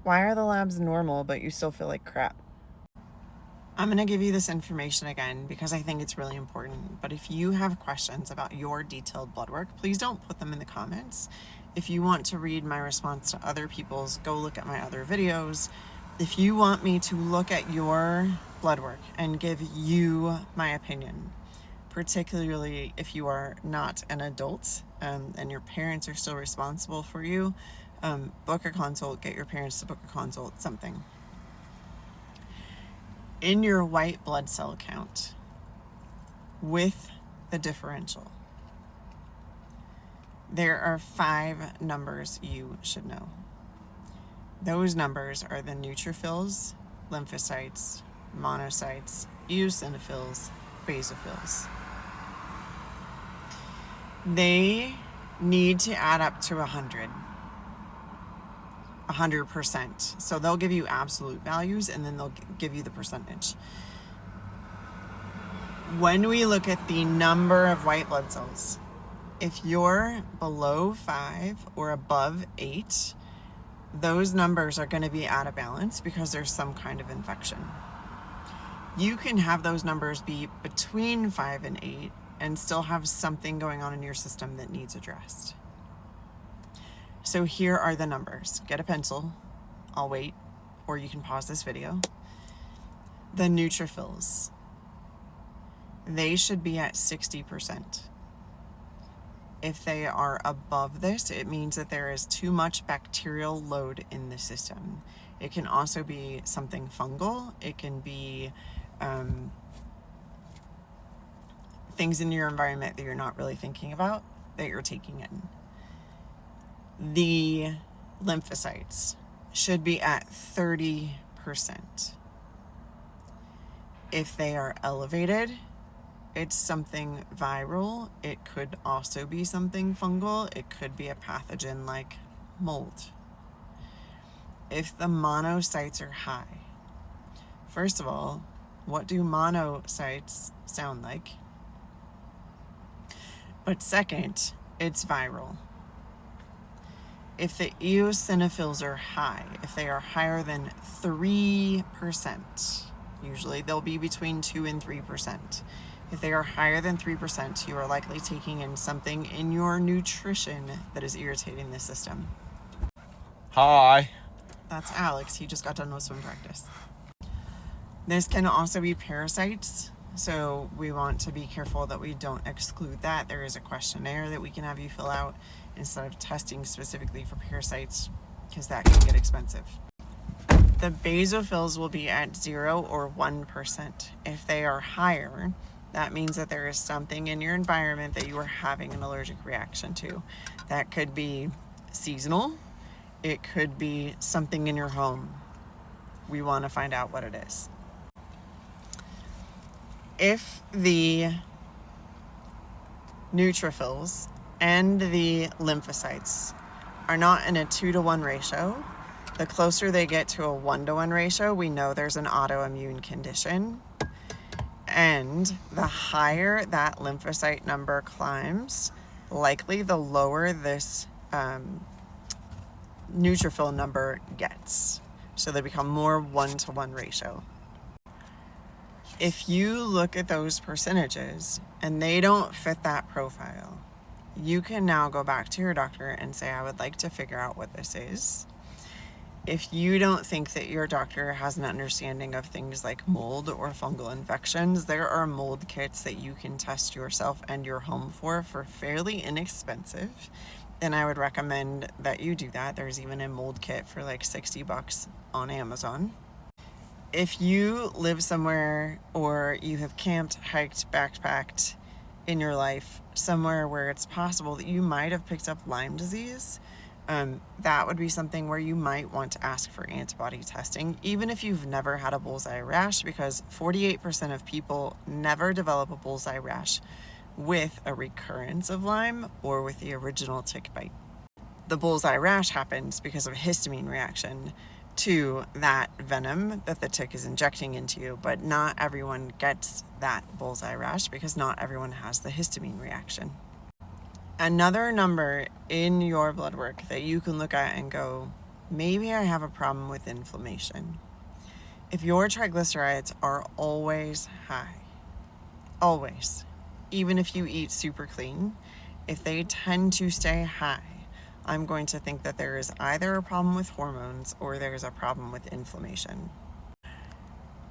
Why are the labs normal, but you still feel like crap? I'm going to give you this information again because I think it's really important. But if you have questions about your detailed blood work, please don't put them in the comments. If you want to read my response to other people's, go look at my other videos. If you want me to look at your blood work and give you my opinion, particularly if you are not an adult and your parents are still responsible for you, book a consult, get your parents to book a consult, something. In your white blood cell count with the differential, there are 5 numbers you should know. Those numbers are the neutrophils, lymphocytes, monocytes, eosinophils, basophils. They need to add up to 100%. So they'll give you absolute values and then they'll give you the percentage. When we look at the number of white blood cells, if you're below 5 or above 8, those numbers are going to be out of balance because there's some kind of infection. You can have those numbers be between 5 and 8 and still have something going on in your system that needs addressed. So here are the numbers. Get a pencil. I'll wait, or you can pause this video. The neutrophils, they should be at 60%. If they are above this, it means that there is too much bacterial load in the system. It can also be something fungal. It can be things in your environment that you're not really thinking about, that you're taking in. The lymphocytes should be at 30%. If they are elevated, it's something viral. It could also be something fungal. It could be a pathogen like mold. If the monocytes are high, first of all, what do monocytes sound like? But second, it's viral. If the eosinophils are high, if they are higher than 3%, usually they'll be between 2 and 3%. If they are higher than 3%, you are likely taking in something in your nutrition that is irritating the system. Hi. That's Alex. He just got done with swim practice. This can also be parasites, so we want to be careful that we don't exclude that. There is a questionnaire that we can have you fill out instead of testing specifically for parasites, because that can get expensive. The basophils will be at 0 or 1%. If they are higher, that means that there is something in your environment that you are having an allergic reaction to. That could be seasonal. It could be something in your home. We want to find out what it is. If the neutrophils and the lymphocytes are not in a 2-to-1 ratio, the closer they get to a 1-to-1 ratio, we know there's an autoimmune condition. And the higher that lymphocyte number climbs, likely the lower this neutrophil number gets. So they become more 1-to-1 ratio. If you look at those percentages and they don't fit that profile, you can now go back to your doctor and say, I would like to figure out what this is. If you don't think that your doctor has an understanding of things like mold or fungal infections, there are mold kits that you can test yourself and your home for fairly inexpensive. And I would recommend that you do that. There's even a mold kit for like $60 on Amazon. If you live somewhere or you have camped, hiked, backpacked in your life somewhere where it's possible that you might have picked up Lyme disease, that would be something where you might want to ask for antibody testing, even if you've never had a bullseye rash, because 48% of people never develop a bullseye rash with a recurrence of Lyme or with the original tick bite. The bullseye rash happens because of a histamine reaction to that venom that the tick is injecting into you, but not everyone gets that bullseye rash because not everyone has the histamine reaction. Another number in your blood work that you can look at and go, maybe I have a problem with inflammation. If your triglycerides are always high, always, even if you eat super clean, if they tend to stay high, I'm going to think that there is either a problem with hormones or there's a problem with inflammation.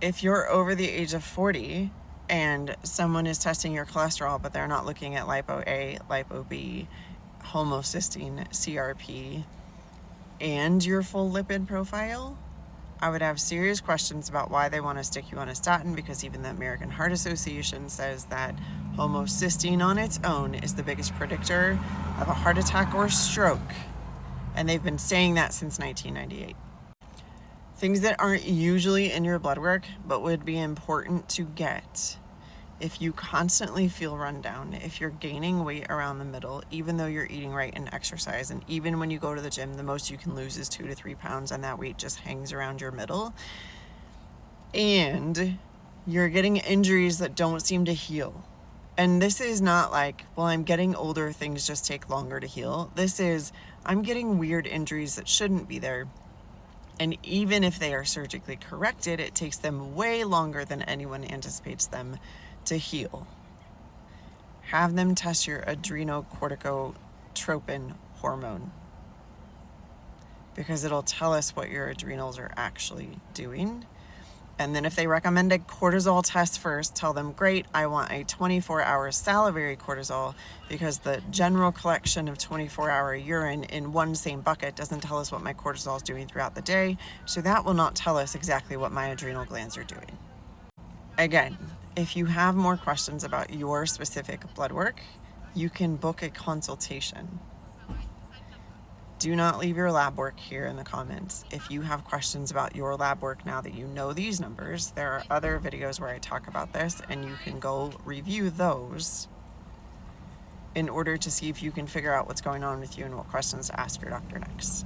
If you're over the age of 40 and someone is testing your cholesterol, but they're not looking at lipo-A, lipo-B, homocysteine, CRP, and your full lipid profile, I would have serious questions about why they want to stick you on a statin, because even the American Heart Association says that homocysteine on its own is the biggest predictor of a heart attack or stroke. And they've been saying that since 1998. Things that aren't usually in your blood work, but would be important to get. If you constantly feel run down, if you're gaining weight around the middle, even though you're eating right and exercise, and even when you go to the gym, the most you can lose is 2 to 3 pounds and that weight just hangs around your middle, and you're getting injuries that don't seem to heal. And this is not like, well, I'm getting older, things just take longer to heal. This is, I'm getting weird injuries that shouldn't be there. And even if they are surgically corrected, it takes them way longer than anyone anticipates them to heal. Have them test your adrenocorticotropin hormone, because it'll tell us what your adrenals are actually doing. And then if they recommend a cortisol test first, tell them, great, I want a 24-hour salivary cortisol, because the general collection of 24-hour urine in one same bucket doesn't tell us what my cortisol is doing throughout the day. So that will not tell us exactly what my adrenal glands are doing. Again, if you have more questions about your specific blood work, you can book a consultation. Do not leave your lab work here in the comments. If you have questions about your lab work now that you know these numbers, there are other videos where I talk about this, and you can go review those in order to see if you can figure out what's going on with you and what questions to ask your doctor next.